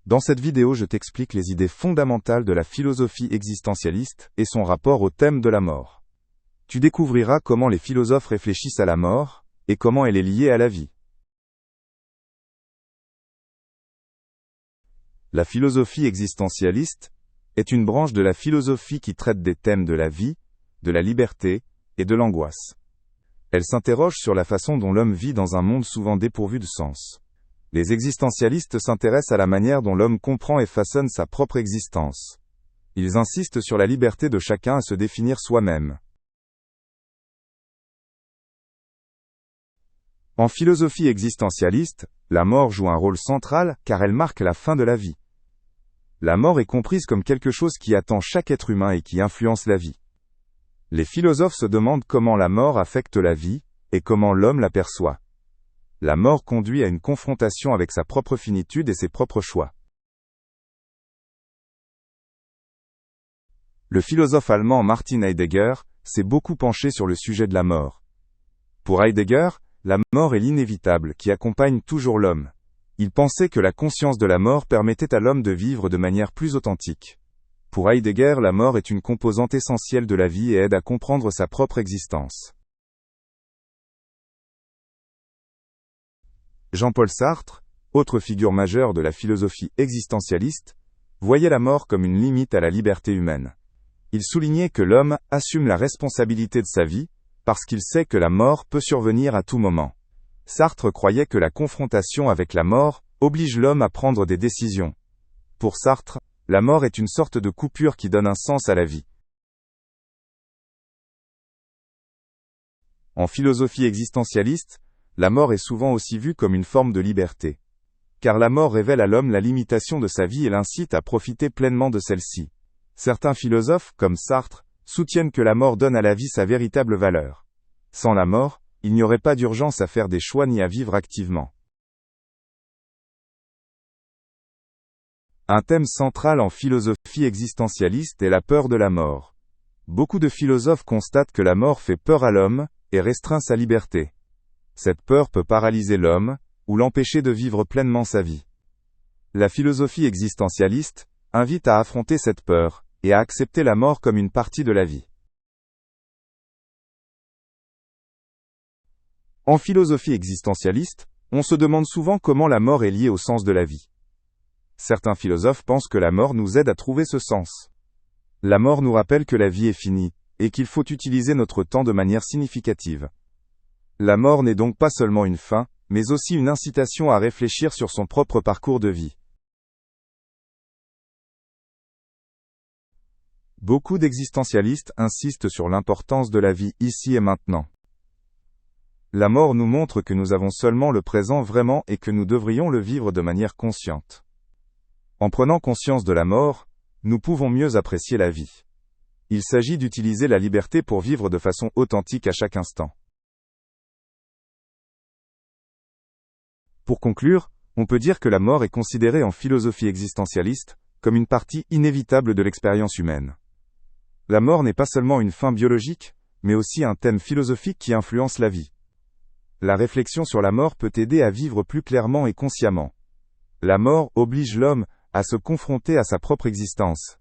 Dans cette vidéo, je t'explique les idées fondamentales de la philosophie existentialiste et son rapport au thème de la mort. Tu découvriras comment les philosophes réfléchissent à la mort et comment elle est liée à la vie. La philosophie existentialiste est une branche de la philosophie qui traite des thèmes de la vie, de la liberté et de l'angoisse. Elle s'interroge sur la façon dont l'homme vit dans un monde souvent dépourvu de sens. Les existentialistes s'intéressent à la manière dont l'homme comprend et façonne sa propre existence. Ils insistent sur la liberté de chacun à se définir soi-même. En philosophie existentialiste, la mort joue un rôle central car elle marque la fin de la vie. La mort est comprise comme quelque chose qui attend chaque être humain et qui influence la vie. Les philosophes se demandent comment la mort affecte la vie et comment l'homme l'aperçoit. La mort conduit à une confrontation avec sa propre finitude et ses propres choix. Le philosophe allemand Martin Heidegger s'est beaucoup penché sur le sujet de la mort. Pour Heidegger, la mort est l'inévitable qui accompagne toujours l'homme. Il pensait que la conscience de la mort permettait à l'homme de vivre de manière plus authentique. Pour Heidegger, la mort est une composante essentielle de la vie et aide à comprendre sa propre existence. Jean-Paul Sartre, autre figure majeure de la philosophie existentialiste, voyait la mort comme une limite à la liberté humaine. Il soulignait que l'homme assume la responsabilité de sa vie, parce qu'il sait que la mort peut survenir à tout moment. Sartre croyait que la confrontation avec la mort oblige l'homme à prendre des décisions. Pour Sartre, la mort est une sorte de coupure qui donne un sens à la vie. En philosophie existentialiste, la mort est souvent aussi vue comme une forme de liberté. Car la mort révèle à l'homme la limitation de sa vie et l'incite à profiter pleinement de celle-ci. Certains philosophes, comme Sartre, soutiennent que la mort donne à la vie sa véritable valeur. Sans la mort, il n'y aurait pas d'urgence à faire des choix ni à vivre activement. Un thème central en philosophie existentialiste est la peur de la mort. Beaucoup de philosophes constatent que la mort fait peur à l'homme et restreint sa liberté. Cette peur peut paralyser l'homme ou l'empêcher de vivre pleinement sa vie. La philosophie existentialiste invite à affronter cette peur et à accepter la mort comme une partie de la vie. En philosophie existentialiste, on se demande souvent comment la mort est liée au sens de la vie. Certains philosophes pensent que la mort nous aide à trouver ce sens. La mort nous rappelle que la vie est finie, et qu'il faut utiliser notre temps de manière significative. La mort n'est donc pas seulement une fin, mais aussi une incitation à réfléchir sur son propre parcours de vie. Beaucoup d'existentialistes insistent sur l'importance de la vie ici et maintenant. La mort nous montre que nous avons seulement le présent vraiment et que nous devrions le vivre de manière consciente. En prenant conscience de la mort, nous pouvons mieux apprécier la vie. Il s'agit d'utiliser la liberté pour vivre de façon authentique à chaque instant. Pour conclure, on peut dire que la mort est considérée en philosophie existentialiste comme une partie inévitable de l'expérience humaine. La mort n'est pas seulement une fin biologique, mais aussi un thème philosophique qui influence la vie. La réflexion sur la mort peut aider à vivre plus clairement et consciemment. La mort oblige l'homme à se confronter à sa propre existence,